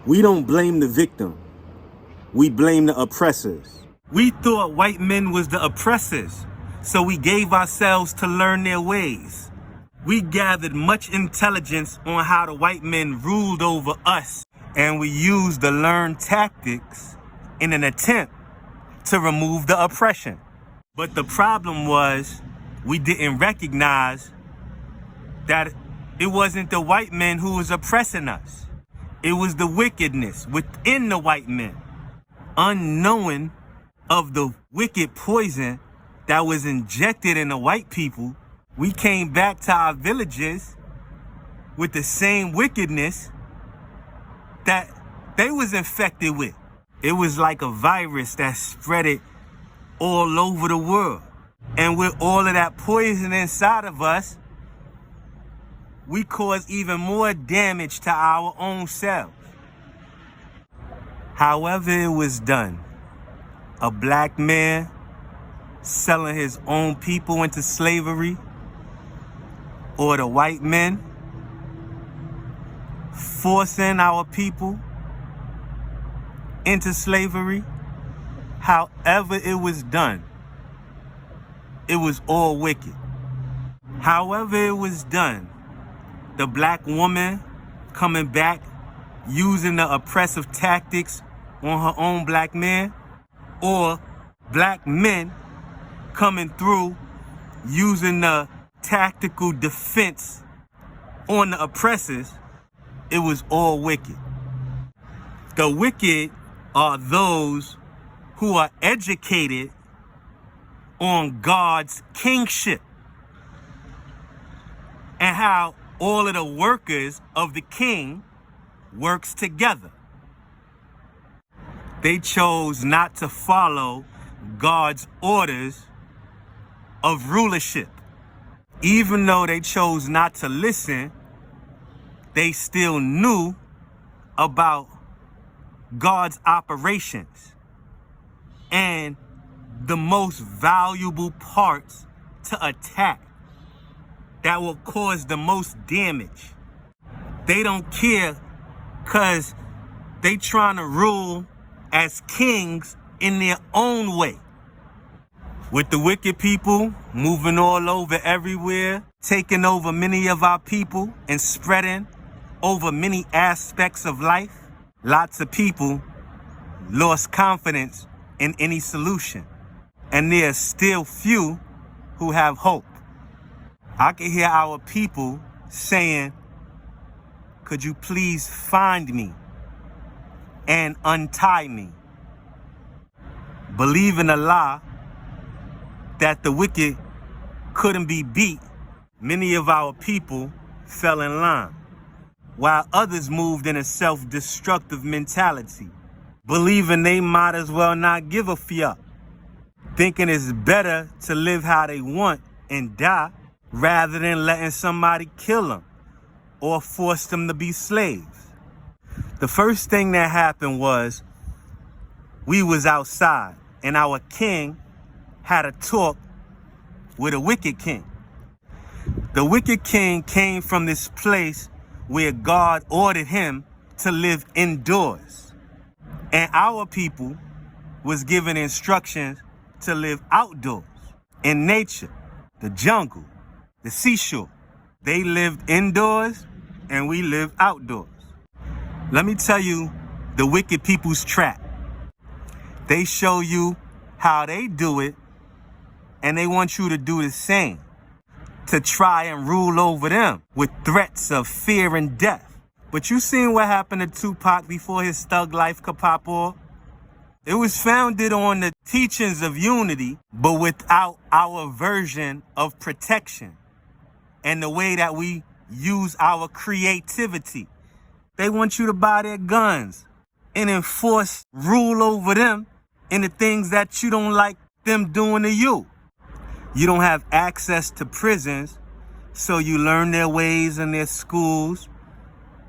We don't blame the victim. We blame the oppressors. We thought white men was the oppressors, so we gave ourselves to learn their ways. We gathered much intelligence on how the white men ruled over us, and we used the learned tactics in an attempt to remove the oppression. But the problem was we didn't recognize that it wasn't the white men who was oppressing us. It was the wickedness within the white men. Unknowing of the wicked poison that was injected in the white people, we came back to our villages with the same wickedness that they was infected with. It was like a virus that spread it all over the world. And with all of that poison inside of us, we caused even more damage to our own selves. However it was done, a black man selling his own people into slavery, or the white men forcing our people into slavery, however it was done, it was all wicked. However it was done, the black woman coming back using the oppressive tactics on her own black man, or black men coming through using the tactical defense on the oppressors, it was all wicked. The wicked are those who are educated on God's kingship and how all of the workers of the king works together. They chose not to follow God's orders of rulership. Even though they chose not to listen, they still knew about God's operations and the most valuable parts to attack that will cause the most damage. They don't care because they trying to rule as kings in their own way. With the wicked people moving all over everywhere, taking over many of our people and spreading over many aspects of life, lots of people lost confidence in any solution. And there's still few who have hope. I can hear our people saying, could you please find me and untie me? Believing a lie that the wicked couldn't be beat, many of our people fell in line, while others moved in a self-destructive mentality, believing they might as well not give a fuck, thinking it's better to live how they want and die rather than letting somebody kill them or force them to be slaves. The first thing that happened was we was outside and our king had a talk with a wicked king. The wicked king came from this place where God ordered him to live indoors. And our people was given instructions to live outdoors, in nature, the jungle, the seashore. They lived indoors and we lived outdoors. Let me tell you the wicked people's trap. They show you how they do it and they want you to do the same, to try and rule over them with threats of fear and death. But you seen what happened to Tupac before his thug life could pop off? It was founded on the teachings of unity, but without our version of protection and the way that we use our creativity. They want you to buy their guns and enforce rule over them in the things that you don't like them doing to you. You don't have access to prisons, so you learn their ways in their schools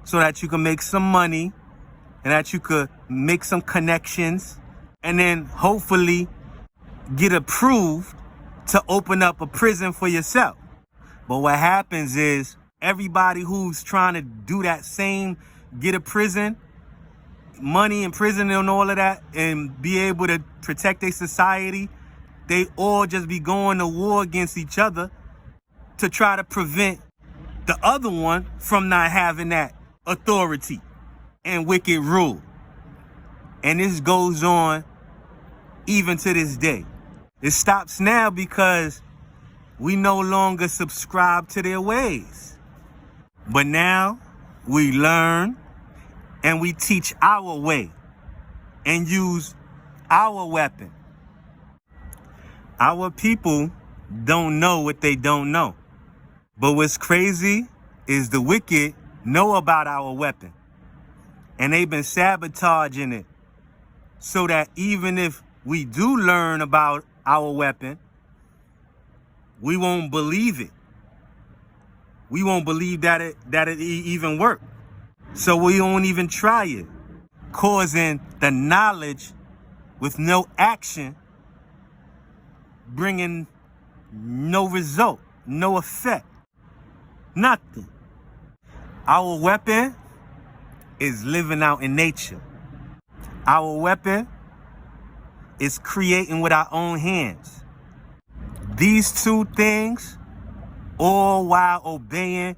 so that you can make some money and that you could make some connections and then hopefully get approved to open up a prison for yourself. But what happens is everybody who's trying to do that same get a prison, money and prison and all of that and be able to protect their society, they all just be going to war against each other to try to prevent the other one from not having that authority and wicked rule. And this goes on even to this day. It stops now because we no longer subscribe to their ways. But now we learn and we teach our way and use our weapon. Our people don't know what they don't know. But what's crazy is the wicked know about our weapon. And they've been sabotaging it so that even if we do learn about our weapon, we won't believe it. We won't believe that it even worked. So we won't even try it, causing the knowledge with no action, bringing no result, no effect, nothing. Our weapon is living out in nature. Our weapon is creating with our own hands. These two things, all while obeying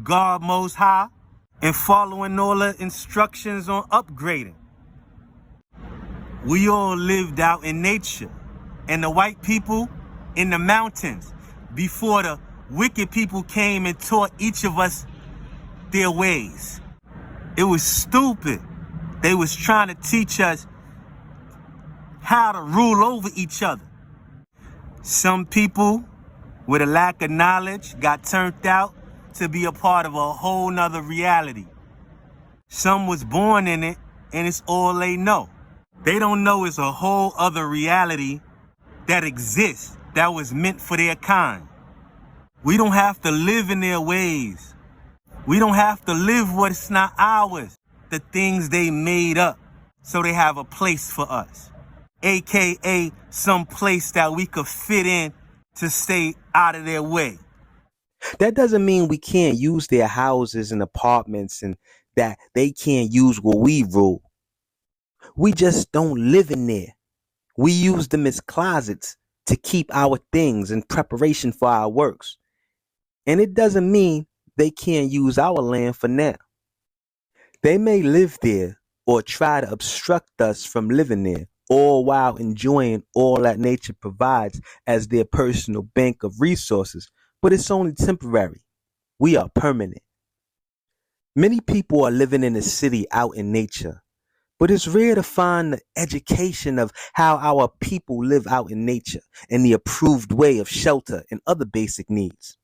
God Most High and following all the instructions on upgrading. We all lived out in nature, and the white people in the mountains before the wicked people came and taught each of us their ways. It was stupid. They was trying to teach us how to rule over each other. Some people with a lack of knowledge got turned out to be a part of a whole nother reality. Some was born in it and it's all they know. They don't know it's a whole other reality that exists that was meant for their kind. We don't have to live in their ways. We don't have to live what's not ours. The things they made up so they have a place for us. AKA some place that we could fit in to stay out of their way. That doesn't mean we can't use their houses and apartments and that they can't use what we rule. We just don't live in there. We use them as closets to keep our things in preparation for our works. And it doesn't mean they can't use our land for now. They may live there or try to obstruct us from living there, all while enjoying all that nature provides as their personal bank of resources, but it's only temporary. We are permanent. Many people are living in the city out in nature, but it's rare to find the education of how our people live out in nature and the approved way of shelter and other basic needs.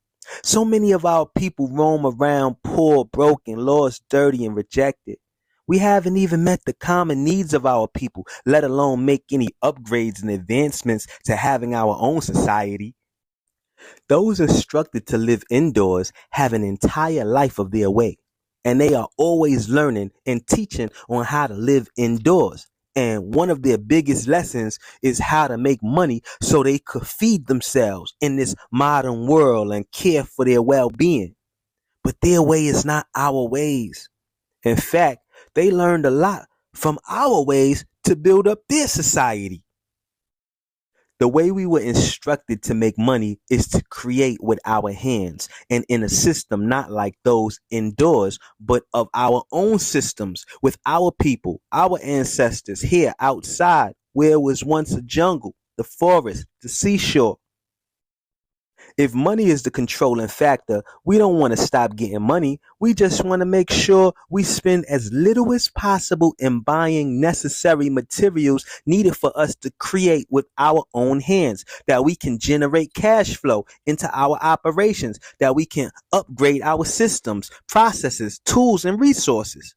So many of our people roam around poor, broken, lost, dirty, and rejected. We haven't even met the common needs of our people, let alone make any upgrades and advancements to having our own society. Those instructed to live indoors have an entire life of their way, and they are always learning and teaching on how to live indoors. And one of their biggest lessons is how to make money so they could feed themselves in this modern world and care for their well-being. But their way is not our ways. In fact, they learned a lot from our ways to build up their society. The way we were instructed to make money is to create with our hands and in a system not like those indoors, but of our own systems with our people, our ancestors here outside where it was once a jungle, the forest, the seashore. If money is the controlling factor, we don't want to stop getting money. We just want to make sure we spend as little as possible in buying necessary materials needed for us to create with our own hands, that we can generate cash flow into our operations, that we can upgrade our systems, processes, tools, and resources.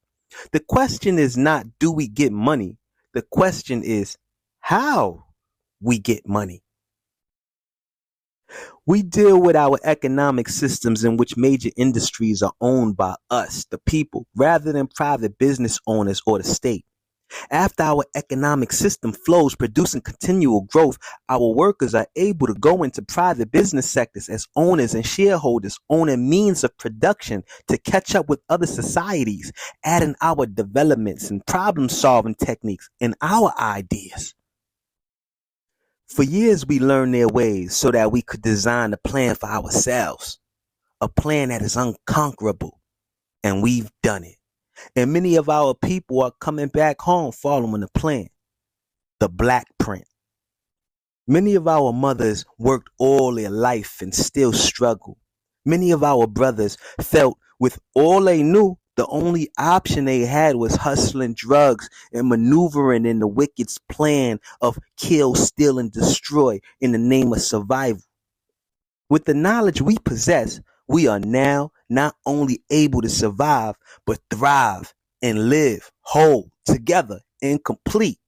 The question is not, do we get money? The question is, how we get money. We deal with our economic systems in which major industries are owned by us, the people, rather than private business owners or the state. After our economic system flows, producing continual growth, our workers are able to go into private business sectors as owners and shareholders, owning means of production to catch up with other societies, adding our developments and problem-solving techniques and our ideas. For years, we learned their ways so that we could design a plan for ourselves, a plan that is unconquerable, and we've done it. And many of our people are coming back home following the plan, the black print. Many of our mothers worked all their life and still struggle. Many of our brothers felt with all they knew, the only option they had was hustling drugs and maneuvering in the wicked's plan of kill, steal, and destroy in the name of survival. With the knowledge we possess, we are now not only able to survive, but thrive and live whole, together, and complete.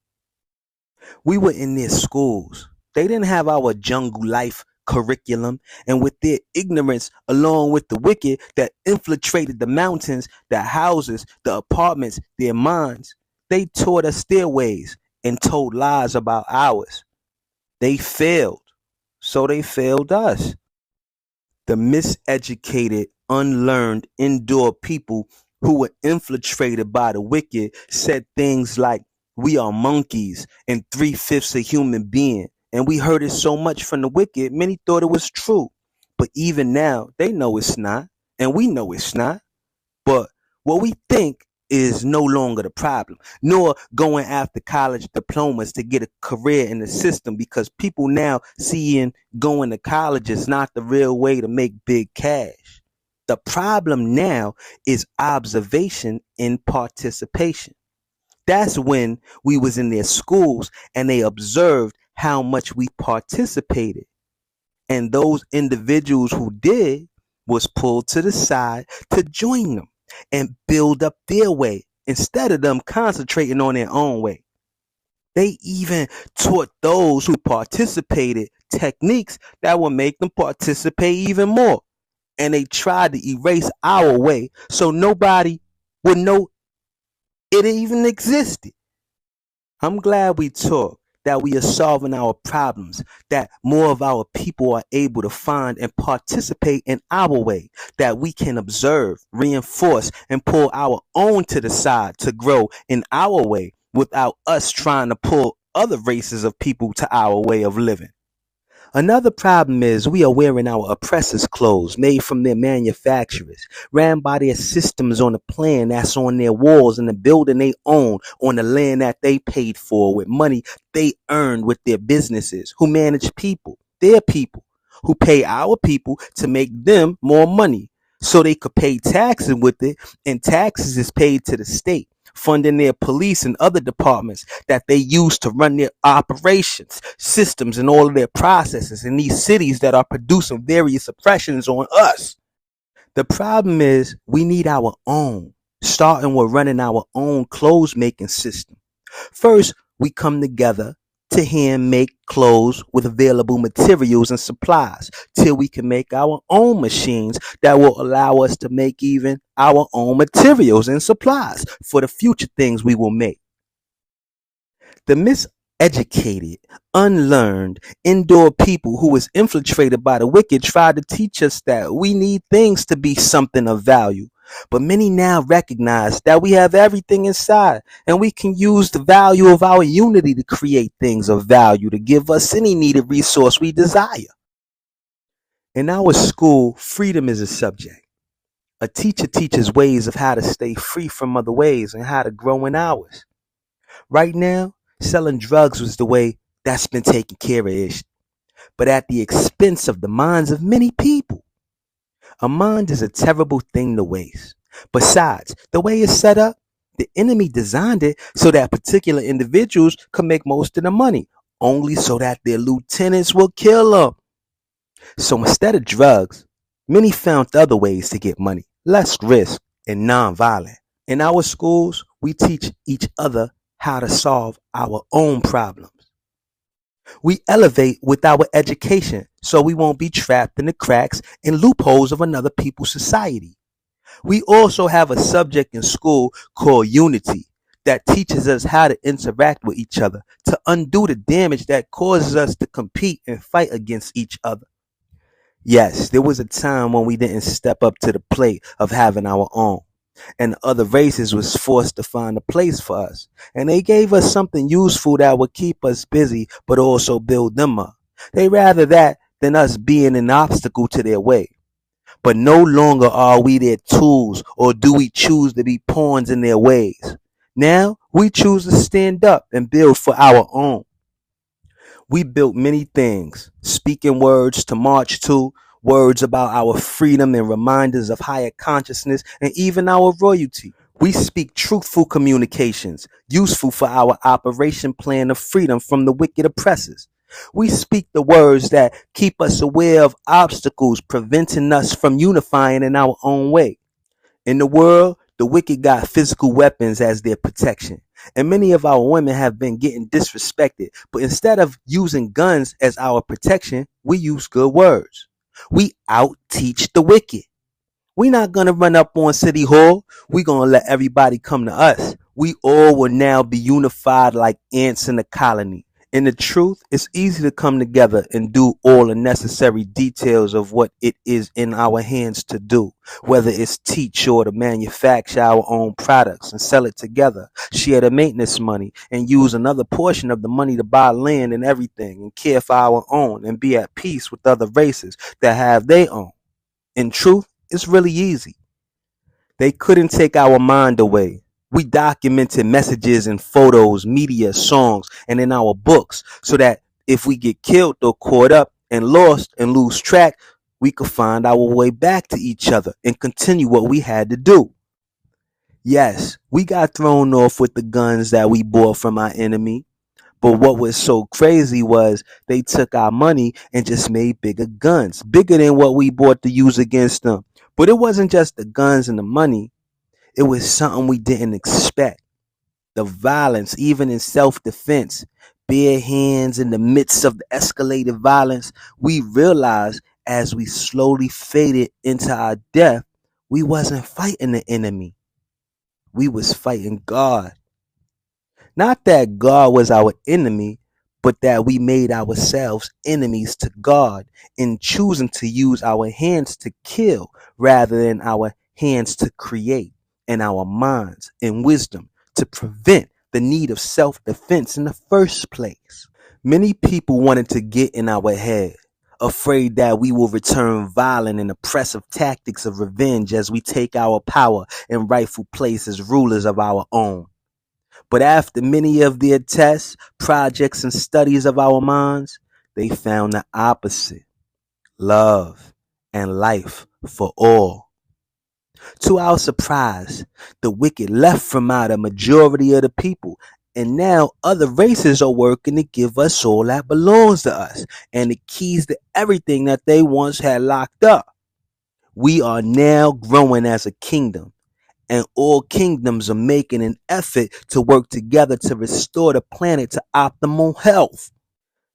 We were in their schools. They didn't have our jungle life curriculum, and with their ignorance, along with the wicked that infiltrated the mountains, the houses, the apartments, their minds, they taught us their ways and told lies about ours. They failed, so they failed us. The miseducated, unlearned, indoor people who were infiltrated by the wicked said things like, "We are monkeys and 3/5 a human being." And we heard it so much from the wicked, many thought it was true. But even now, they know it's not, and we know it's not. But what we think is no longer the problem, nor going after college diplomas to get a career in the system, because people now seeing going to college is not the real way to make big cash. The problem now is observation and participation. That's when we was in their schools and they observed how much we participated. And those individuals who did was pulled to the side to join them and build up their way instead of them concentrating on their own way. They even taught those who participated techniques that would make them participate even more. And they tried to erase our way so nobody would know it even existed. I'm glad we talk, that we are solving our problems, that more of our people are able to find and participate in our way, that we can observe, reinforce, and pull our own to the side to grow in our way without us trying to pull other races of people to our way of living. Another problem is we are wearing our oppressors' clothes made from their manufacturers, ran by their systems on a plan that's on their walls in the building they own, on the land that they paid for with money they earned with their businesses, who manage people, their people, who pay our people to make them more money so they could pay taxes with it, and taxes is paid to the state, funding their police and other departments that they use to run their operations, systems, and all of their processes in these cities that are producing various oppressions on us. The problem is we need our own, starting with running our own clothes making system. First, we come together to hand make clothes with available materials and supplies till we can make our own machines that will allow us to make even our own materials and supplies for the future things we will make. The miseducated, unlearned, indoor people who was infiltrated by the wicked tried to teach us that we need things to be something of value. But many now recognize that we have everything inside and we can use the value of our unity to create things of value to give us any needed resource we desire. In our school, freedom is a subject. A teacher teaches ways of how to stay free from other ways and how to grow in ours. Right now, selling drugs was the way that's been taking care of it, but at the expense of the minds of many people. A mind is a terrible thing to waste. Besides, the way it's set up, the enemy designed it so that particular individuals could make most of the money, only so that their lieutenants will kill them. So instead of drugs, many found other ways to get money, less risk and non-violent. In our schools, we teach each other how to solve our own problems. We elevate with our education so we won't be trapped in the cracks and loopholes of another people's society. We also have a subject in school called unity, that teaches us how to interact with each other, to undo the damage that causes us to compete and fight against each other. Yes, there was a time when we didn't step up to the plate of having our own, and the other races was forced to find a place for us. And they gave us something useful that would keep us busy, but also build them up. They rather that than us being an obstacle to their way. But no longer are we their tools, or do we choose to be pawns in their ways. Now we choose to stand up and build for our own. We built many things, speaking words to march to, words about our freedom and reminders of higher consciousness, and even our royalty. We speak truthful communications, useful for our operation plan of freedom from the wicked oppressors. We speak the words that keep us aware of obstacles preventing us from unifying in our own way. In the world, the wicked got physical weapons as their protection. And many of our women have been getting disrespected. But instead of using guns as our protection, we use good words. We out teach the wicked. We not gonna run up on City Hall. We gonna let everybody come to us. We all will now be unified like ants in a colony. In the truth, it's easy to come together and do all the necessary details of what it is in our hands to do, whether it's teach or to manufacture our own products and sell it together, share the maintenance money, and use another portion of the money to buy land and everything and care for our own and be at peace with other races that have their own. In truth, it's really easy. They couldn't take our mind away. We documented messages and photos, media, songs, and in our books so that if we get killed or caught up and lost and lose track, we could find our way back to each other and continue what we had to do. Yes, we got thrown off with the guns that we bought from our enemy. But what was so crazy was they took our money and just made bigger guns, bigger than what we bought to use against them. But it wasn't just the guns and the money. It was something we didn't expect. The violence, even in self-defense, bare hands in the midst of the escalated violence, we realized as we slowly faded into our death, we wasn't fighting the enemy. We was fighting God. Not that God was our enemy, but that we made ourselves enemies to God in choosing to use our hands to kill rather than our hands to create, and our minds and wisdom to prevent the need of self-defense in the first place. Many people wanted to get in our head, afraid that we will return violent and oppressive tactics of revenge as we take our power and rightful place as rulers of our own. But after many of their tests, projects, and studies of our minds, they found the opposite: love and life for all. To our surprise, the wicked left from out a majority of the people, and now other races are working to give us all that belongs to us and the keys to everything that they once had locked up. We are now growing as a kingdom, and all kingdoms are making an effort to work together to restore the planet to optimal health.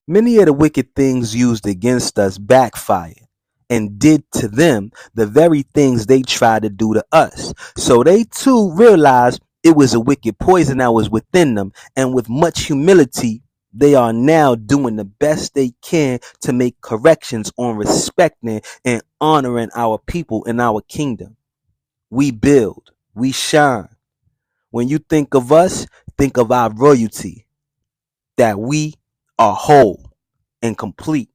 Many of the wicked things used against us backfired and did to them the very things they tried to do to us. So they too realized it was a wicked poison that was within them, and with much humility, they are now doing the best they can to make corrections on respecting and honoring our people in our kingdom. We build, we shine. When you think of us, think of our royalty, that we are whole and complete.